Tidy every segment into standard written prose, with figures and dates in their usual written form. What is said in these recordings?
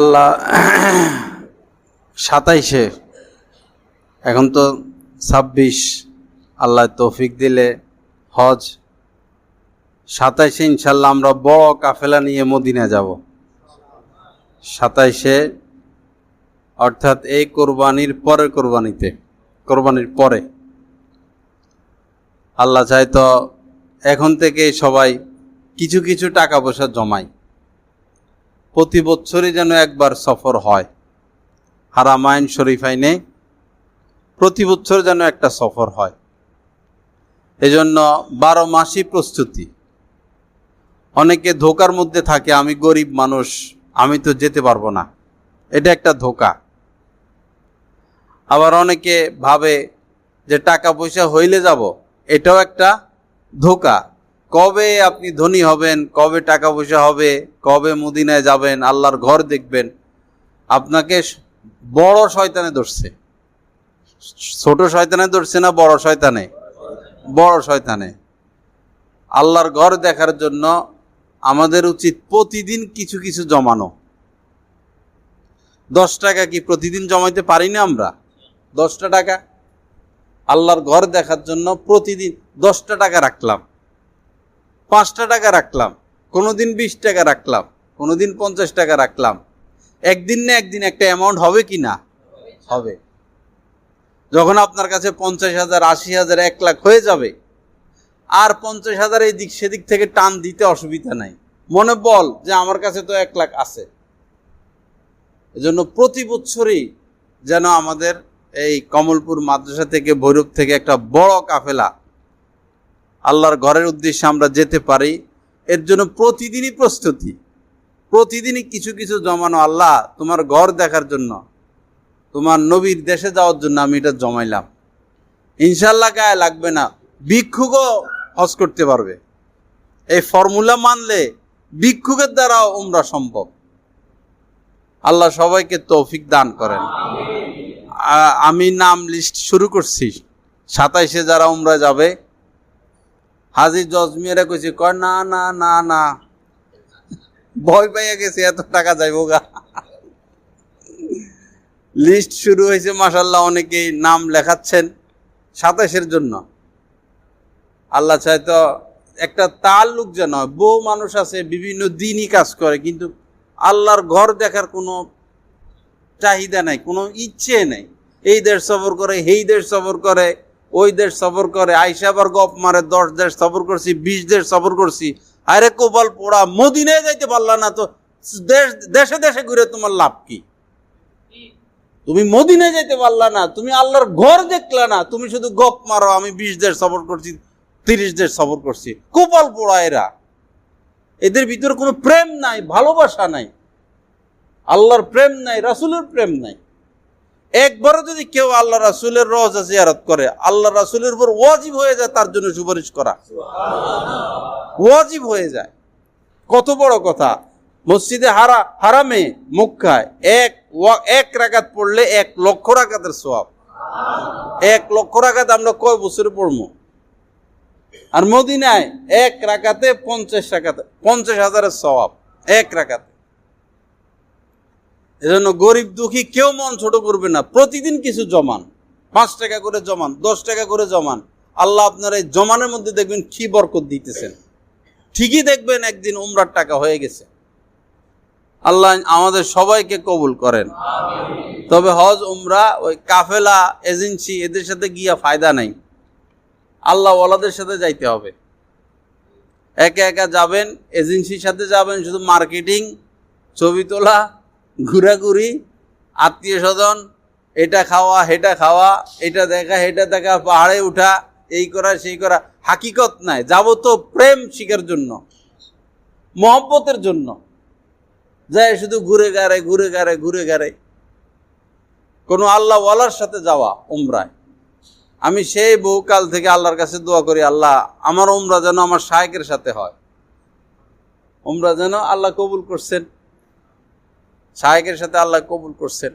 আল্লাহ 27-এ, এখন তো 26, আল্লাহ তৌফিক দিলে হজ 27-এ ইনশাল্লাহ আমরা বড় কাফেলা নিয়ে মদিনা যাব। 27-এ অর্থাৎ এই কোরবানির পরে আল্লাহ চাই তো এখন থেকে সবাই কিছু কিছু টাকা পয়সা জমায়, প্রতি বছরই যেন একবার সফর হয় হারামাইন শরীফাইনে, প্রতি বছর যেন একটা সফর হয়। এজন্য 12 মাসই প্রস্তুতি। অনেকে ধোকার মধ্যে থাকে, আমি গরিব মানুষ, আমি তো যেতে পারবো না, এটা একটা ধোকা। আবার অনেকে ভাবে যে টাকা পয়সা হইলে যাব, এটাও একটা ধোকা। কবে আপনি ধনী হবেন, কবে টাকা পয়সা হবে, কবে মদিনায় যাবেন, আল্লাহর ঘর দেখবেন, আপনাকে বড় শয়তানে ধরছে। ছোট শয়তানে ধরছে না বড় শয়তানে? বড় শয়তানে। আল্লাহর ঘর দেখার জন্য আমাদের উচিত প্রতিদিন কিছু কিছু জমানো। 10 টাকা কি প্রতিদিন জমাইতে পারি না আমরা? 10টা টাকা আল্লাহর ঘর দেখার জন্য প্রতিদিন 10টা টাকা রাখলাম, 5টা টাকা রাখলাম, কোনোদিন 20 টাকা রাখলাম, কোনোদিন 50 টাকা রাখলাম। একদিন না একদিন একটা অ্যামাউন্ট হবে কি না? হবে। যখন আপনার কাছে 50,000, 80,000, 1 লাখ হয়ে যাবে, আর 50,000 এই দিক সেদিক থেকে টান দিতে অসুবিধা নাই। মনে বল যে আমার কাছে তো 1 লাখ আছে। এজন্য প্রতি বছরই যেন আমাদের এই কমলপুর মাদ্রাসা থেকে, ভৈরব থেকে একটা বড় কাফেলা আল্লাহর ঘরের উদ্দেশ্যে আমরা যেতে পারি। এর জন্য প্রতিদিনই প্রস্তুতি, প্রতিদিনই কিছু কিছু জমানো। আল্লাহ তোমার ঘর দেখার জন্য, তোমার নবীর দেশে যাওয়ার জন্য আমি এটা জমাইলাম। ইনশাল্লাহ গায়ে লাগবে না, ভিক্ষুকও হজ করতে পারবে। এই ফর্মুলা মানলে ভিক্ষুকের দ্বারাও উমরা সম্ভব। আল্লাহ সবাইকে তৌফিক দান করেন। আমি নাম লিস্ট শুরু করছি। 27-এ যারা উমরা যাবে, হাজি জজমিয়ারা কইছে, কয় না না না না, ভয় পাইয়া গেছে, এত টাকা যাইবো গা। লিস্ট শুরু হয়েছে, মাশাআল্লাহ, অনেকেই নাম লেখাচ্ছেন 27-এর জন্য। আল্লাহ চাই তো একটা তাল্লুক যেন হয়। বহু মানুষ আছে বিভিন্ন দিনই কাজ করে, কিন্তু আল্লাহর ঘর দেখার কোনো চাহিদা নাই, কোনো ইচ্ছে নেই। এই দেশ সফর করে, এই দেশ সফর করে, ওই দেশ সফর করে, আইসা আবার গপ মারে, 10 দেশ সফর করছি, 20 দেশ সফর করছি। আরে কপাল পোড়া, মদিনায় যাইতে পারলা না তো দেশে দেশে ঘুরে তোমার লাভ কি? তুমি মদিনায় যাইতে পারলা না, তুমি আল্লাহর ঘর দেখলা না, তুমি শুধু গপ মারো, আমি 20 দেশ সফর করছি, 30 দেশ সফর করছি। কপাল পোড়া এরা। এদের ভিতরে কোনো প্রেম নাই, ভালোবাসা নাই, আল্লাহর প্রেম নাই, রাসূলের প্রেম নাই। একবারও যদি কেউ আল্লাহ রাসূলের রওজা জিয়ারত করে, আল্লাহ রাসূলের উপর ওয়াজিব হয়ে যায় তার জন্য সুপারিশ করা। ওয়াজিব হয়ে যায়। কত বড় কথা! মসজিদে হারামে মক্কায় এক রাকাত পড়লে 1 লক্ষ রাকাতের সওয়াব। 1 লক্ষ রাকাত আমরা কয় বছরে পড়বো? আর মদিনায় 1 রাকাতে 50,000-এর সওয়াব 1 রাকাতে। এজন্য গরিব দুঃখী কেউ মন ছোট করবে না, প্রতিদিন কিছু জমান, 5 টাকা করে জমান, 10 টাকা করে জমান। আল্লাহ আপনার এই জমানের মধ্যে দেখবেন কি বরকত দিতেছেন। ঠিকই দেখবেন একদিন উমরার টাকা হয়ে গেছে। আল্লাহ আমাদের সবাইকে কবুল করেন। তবে হজ উমরা ওই কাফেলা এজেন্সি এদের সাথে গিয়া ফায়দা নাই, আল্লাহ ওয়ালাদের সাথে যাইতে হবে। একা একা যাবেন, এজেন্সির সাথে যাবেন, শুধু মার্কেটিং, ছবি তোলা, ঘোরাঘুরি, আত্মীয় স্বজন, এটা খাওয়া হেটা খাওয়া, এটা দেখা হেটা দেখা, পাহাড়ে উঠা, এই করা সেই করা, হাকিকত নাই। যাব তো প্রেম শিখার জন্য, মহব্বতের জন্য, যায় শুধু ঘুরে গাড়ে কোনো আল্লাহ ওয়ালার সাথে যাওয়া উমরায়। আমি সেই বহুকাল থেকে আল্লাহর কাছে দোয়া করি, আল্লাহ আমার উমরা যেন আমার শায়েখের সাথে হয়। উমরা যেন আল্লাহ কবুল করছেন, শায়েখের সাথে আল্লাহ কবুল করছেন।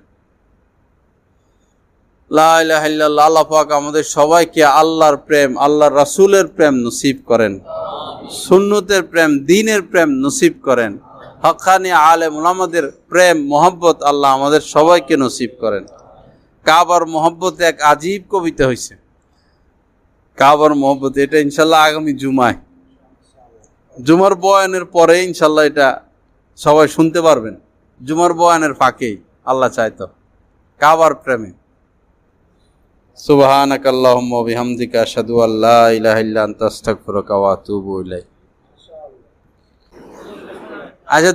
লা ইলাহা ইল্লাল্লাহ। আল্লাহ পাক আমাদের সবাইকে আল্লাহর প্রেম, আল্লাহর রাসূলের প্রেম নসিব করেন, সুন্নতের প্রেম, দ্বীনের প্রেম নসিব করেন। হক্কানি আলেম উলামাদের প্রেম মোহব্বত আল্লাহ আমাদের সবাইকে নসিব করেন। কাবার মোহব্বত এক আজীব কবিতা হয়েছে, কাবার মোহব্বত। এটা ইনশাল্লাহ আগামী জুমার বয়ানের পরে ইনশাল্লাহ এটা সবাই শুনতে পারবেন, জুমার বয়ানের ফাঁকেই আল্লাহ চাইতো কাবার প্রেমে। সুবহানাকাল্লাহুম্মা ওয়া বিহামদিকা আশহাদু আল্লা ইলাহা ইল্লা আনতা আস্তাগফিরুকা ওয়া আতুবু ইলাইক। আচ্ছা।